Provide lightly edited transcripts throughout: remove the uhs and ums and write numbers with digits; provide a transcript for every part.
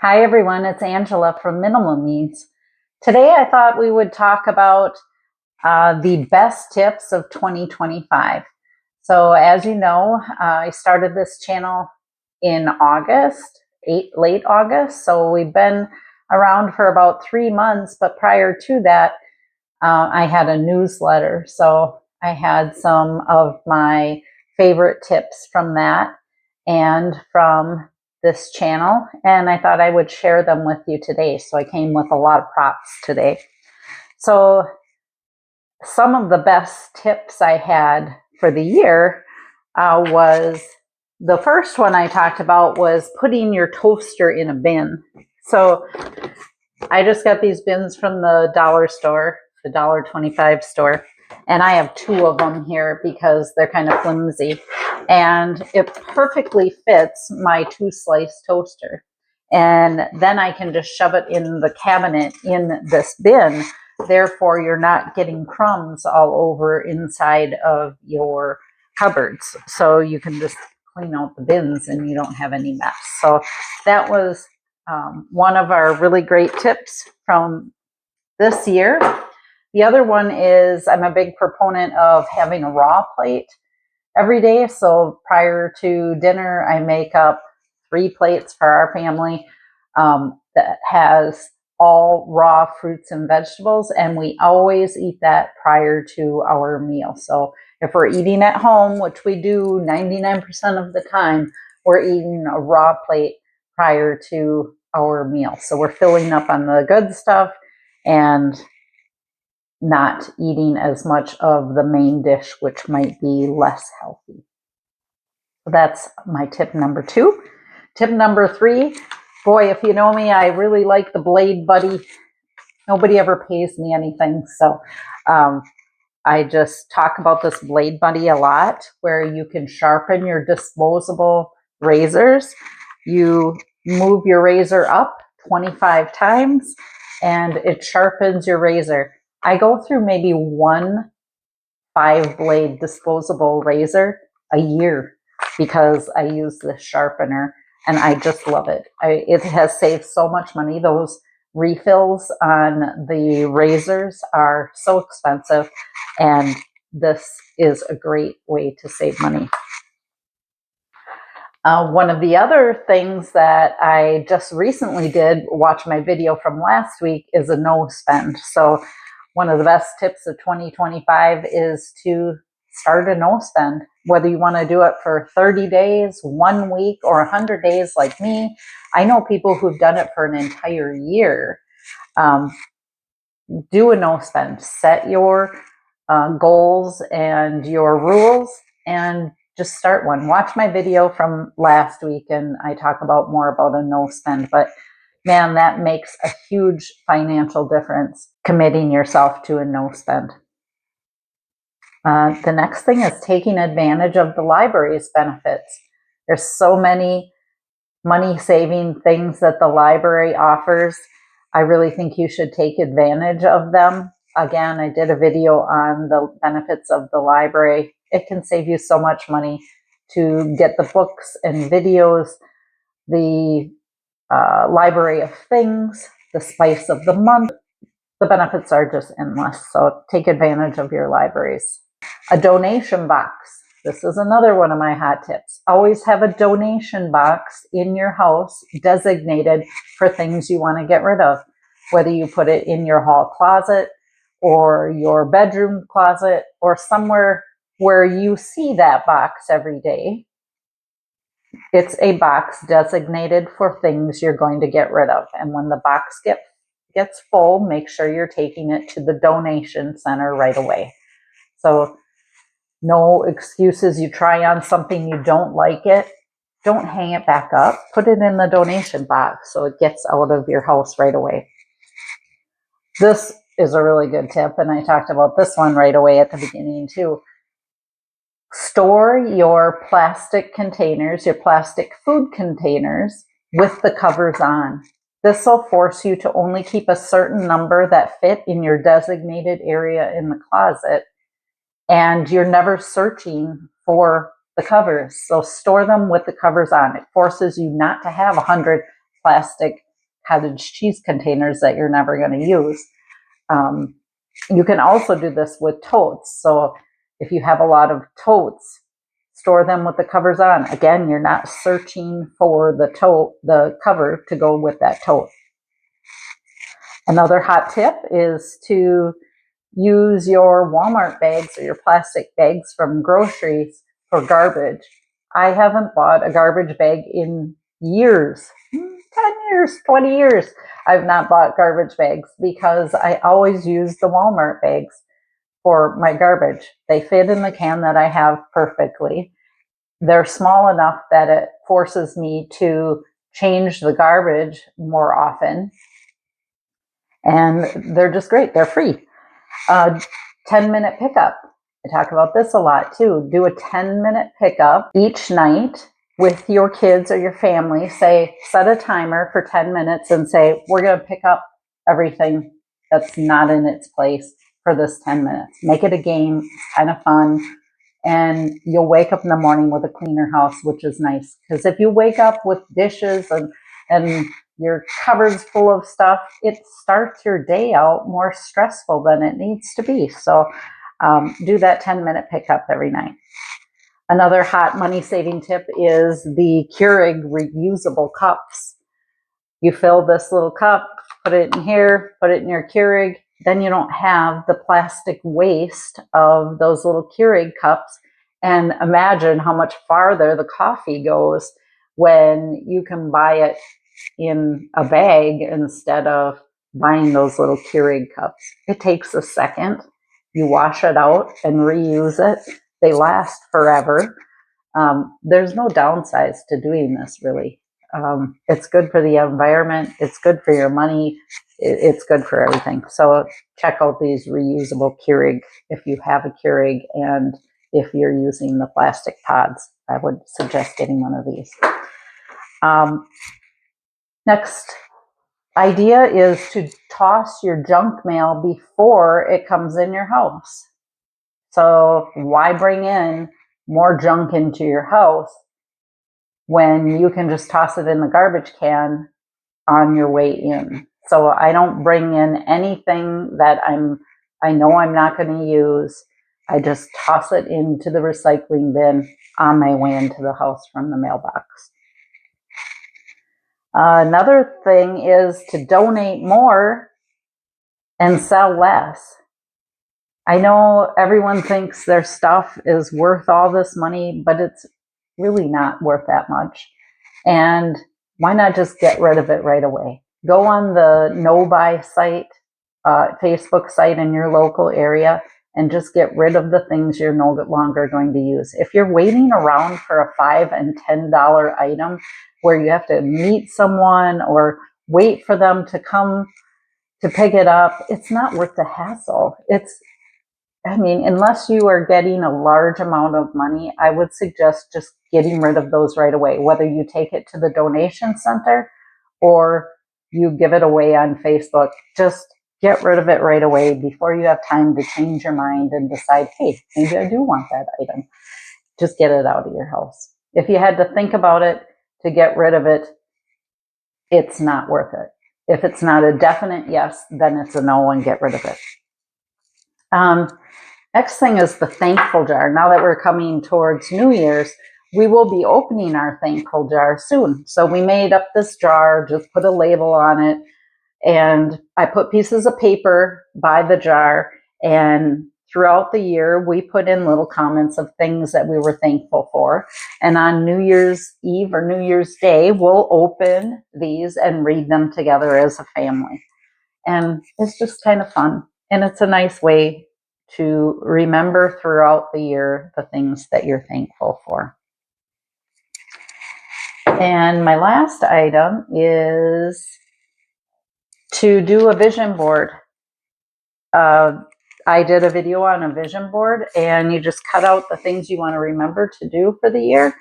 Hi everyone, it's Angela from Minimal Means. Today I thought we would talk about the best tips of 2025. So as you know, I started this channel in August, late August. So we've been around for about 3 months, but prior to that, I had a newsletter. So I had some of my favorite tips from that and from this channel, and I thought I would share them with you today. So I came with a lot of props today. So some of the best tips I had for the year was the first one I talked about was putting your toaster in a bin. So I just got these bins from the dollar store, the $1.25 store, and I have 2 of them here because they're kind of flimsy, and it perfectly fits my 2-slice toaster. And then I can just shove it in the cabinet in this bin. Therefore, you're not getting crumbs all over inside of your cupboards. So you can just clean out the bins and you don't have any mess. So that was one of our really great tips from this year. The other one is I'm a big proponent of having a raw plate every day. So prior to dinner, I make up 3 plates for our family that has all raw fruits and vegetables, and we always eat that prior to our meal. So if we're eating at home, which we do 99% of the time, we're eating a raw plate prior to our meal. So we're filling up on the good stuff and not eating as much of the main dish, which might be less healthy. So that's my tip number 2. Tip number 3, boy, if you know me, I really like the Blade Buddy. Nobody ever pays me anything, so I just talk about this Blade Buddy a lot, where you can sharpen your disposable razors. You move your razor up 25 times and it sharpens your razor. I go through maybe 1 5-blade disposable razor a year because I use this sharpener, and I just love it. It has saved so much money. Those refills on the razors are so expensive, and this is a great way to save money. One of the other things that I just recently did, watch my video from last week, is a no spend. So one of the best tips of 2025 is to start a no spend, whether you want to do it for 30 days, 1 week, or 100 days like me. I know people who've done it for an entire year. Do a no spend. Set your goals and your rules and just start one. Watch my video from last week and I talk about more about a no spend, but man, that makes a huge financial difference, committing yourself to a no spend. The next thing is taking advantage of the library's benefits. There's so many money saving things that the library offers. I really think you should take advantage of them. Again, I did a video on the benefits of the library. It can save you so much money to get the books and videos, the library of things, the spice of the month. The benefits are just endless. So take advantage of your libraries. A donation box. This is another one of my hot tips. Always have a donation box in your house designated for things you want to get rid of, whether you put it in your hall closet or your bedroom closet or somewhere where you see that box every day. It's a box designated for things you're going to get rid of. And when the box gets full, make sure you're taking it to the donation center right away. So no excuses. You try on something, you don't like it, don't hang it back up. Put it in the donation box so it gets out of your house right away. This is a really good tip, and I talked about this one right away at the beginning too. Store your plastic containers, your plastic food containers, with the covers on. This will force you to only keep a certain number that fit in your designated area in the closet, and you're never searching for the covers. So store them with the covers on. It forces you not to have 100 plastic cottage cheese containers that you're never going to use. You can also do this with totes. So if you have a lot of totes, store them with the covers on. Again, you're not searching for the cover to go with that tote. Another hot tip is to use your Walmart bags or your plastic bags from groceries for garbage. I haven't bought a garbage bag in years, 10 years, 20 years. I've not bought garbage bags because I always use the Walmart bags for my garbage. They fit in the can that I have perfectly. They're small enough that it forces me to change the garbage more often. And they're just great. They're free. 10-minute pickup. I talk about this a lot too. Do a 10-minute pickup each night with your kids or your family. Set a timer for 10 minutes and say, we're going to pick up everything that's not in its place for this 10 minutes. Make it a game. It's kind of fun. And you'll wake up in the morning with a cleaner house, which is nice. Because if you wake up with dishes and your cupboard's full of stuff, it starts your day out more stressful than it needs to be. So do that 10-minute pickup every night. Another hot money-saving tip is the Keurig reusable cups. You fill this little cup, put it in here, put it in your Keurig, then you don't have the plastic waste of those little Keurig cups. And imagine how much farther the coffee goes when you can buy it in a bag instead of buying those little Keurig cups. It takes a second. You wash it out and reuse it. They last forever. There's no downsides to doing this, really. It's good for the environment. It's good for your money. It's good for everything. So check out these reusable Keurig if you have a Keurig, and if you're using the plastic pods, I would suggest getting one of these. Next idea is to toss your junk mail before it comes in your house. So why bring in more junk into your house when you can just toss it in the garbage can on your way in? So I don't bring in anything that I know I'm not going to use. I just toss it into the recycling bin on my way into the house from the mailbox. Another thing is to donate more and sell less. I know everyone thinks their stuff is worth all this money, but it's really not worth that much. And why not just get rid of it right away? Go on the No Buy site, Facebook site in your local area, and just get rid of the things you're no longer going to use. If you're waiting around for a $5 and $10 item where you have to meet someone or wait for them to come to pick it up, it's not worth the hassle. Unless you are getting a large amount of money, I would suggest just getting rid of those right away, whether you take it to the donation center or you give it away on Facebook. Just get rid of it right away before you have time to change your mind and decide, hey, maybe I do want that item. Just get it out of your house. If you had to think about it to get rid of it, it's not worth it. If it's not a definite yes, then it's a no and get rid of it. Next thing is the thankful jar. Now that we're coming towards New Year's, we will be opening our thankful jar soon. So we made up this jar, just put a label on it, and I put pieces of paper by the jar, and throughout the year, we put in little comments of things that we were thankful for. And on New Year's Eve or New Year's Day, we'll open these and read them together as a family. And it's just kind of fun. And it's a nice way to remember throughout the year the things that you're thankful for. And my last item is to do a vision board. I did a video on a vision board, and you just cut out the things you want to remember to do for the year,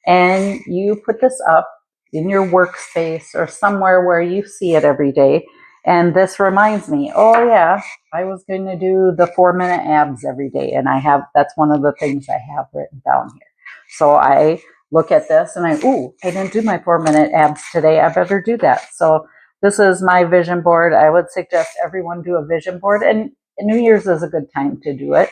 and you put this up in your workspace or somewhere where you see it every day. And this reminds me, oh yeah, I was going to do the 4-minute abs every day, and that's one of the things I have written down here. So I look at this and I didn't do my 4-minute abs today. I better do that. So this is my vision board. I would suggest everyone do a vision board, and New Year's is a good time to do it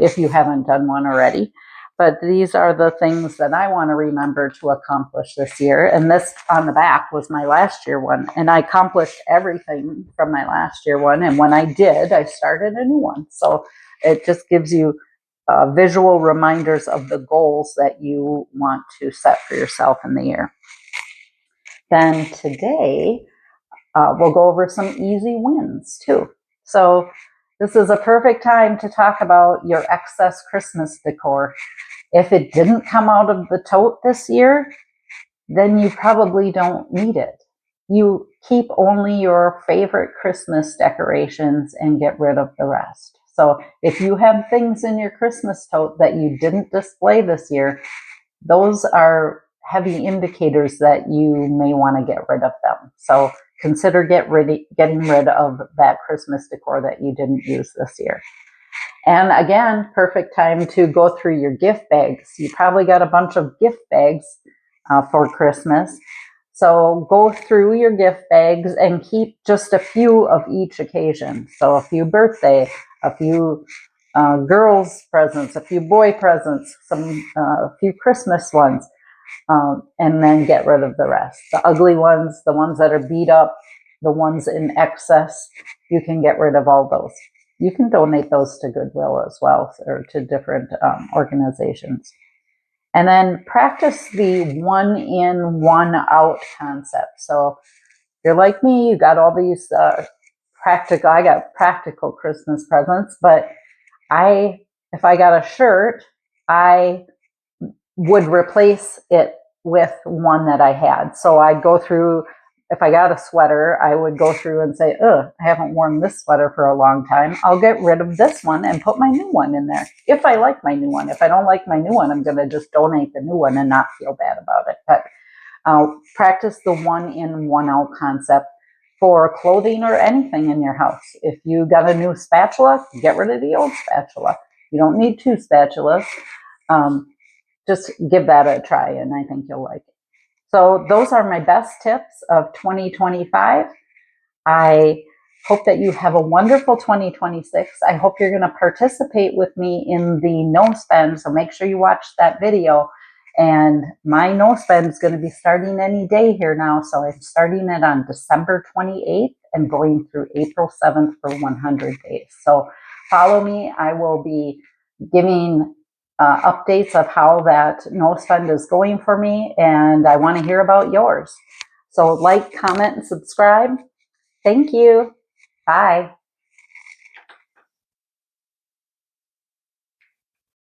if you haven't done one already. But these are the things that I want to remember to accomplish this year. And this on the back was my last year one. And I accomplished everything from my last year one. And when I did, I started a new one. So it just gives you visual reminders of the goals that you want to set for yourself in the year. Then today, we'll go over some easy wins too. So this is a perfect time to talk about your excess Christmas decor. If it didn't come out of the tote this year, then you probably don't need it. You keep only your favorite Christmas decorations and get rid of the rest. So if you have things in your Christmas tote that you didn't display this year, those are heavy indicators that you may want to get rid of them. So consider getting rid of that Christmas decor that you didn't use this year. And again, perfect time to go through your gift bags. You probably got a bunch of gift bags for Christmas. So go through your gift bags and keep just a few of each occasion. So a few birthday, a few girls' presents, a few boy presents, a few Christmas ones, and then get rid of the rest. The ugly ones, the ones that are beat up, the ones in excess, you can get rid of all those. You can donate those to Goodwill as well, or to different organizations. And then practice the one in, one out concept. So if you're like me, you got all these I got practical Christmas presents, but if I got a shirt, I would replace it with one that I had. So I'd go through, if I got a sweater, I would go through and say, I haven't worn this sweater for a long time. I'll get rid of this one and put my new one in there. If I like my new one. If I don't like my new one, I'm going to just donate the new one and not feel bad about it. But practice the one in, one out concept for clothing or anything in your house. If you got a new spatula, get rid of the old spatula. You don't need two spatulas. Just give that a try, and I think you'll like it. So those are my best tips of 2025. I hope that you have a wonderful 2026. I hope you're going to participate with me in the no spend. So make sure you watch that video. And my no spend is going to be starting any day here now. So I'm starting it on December 28th and going through April 7th for 100 days. So follow me. I will be giving updates of how that no spend is going for me. And I want to hear about yours. So like, comment, and subscribe. Thank you. Bye.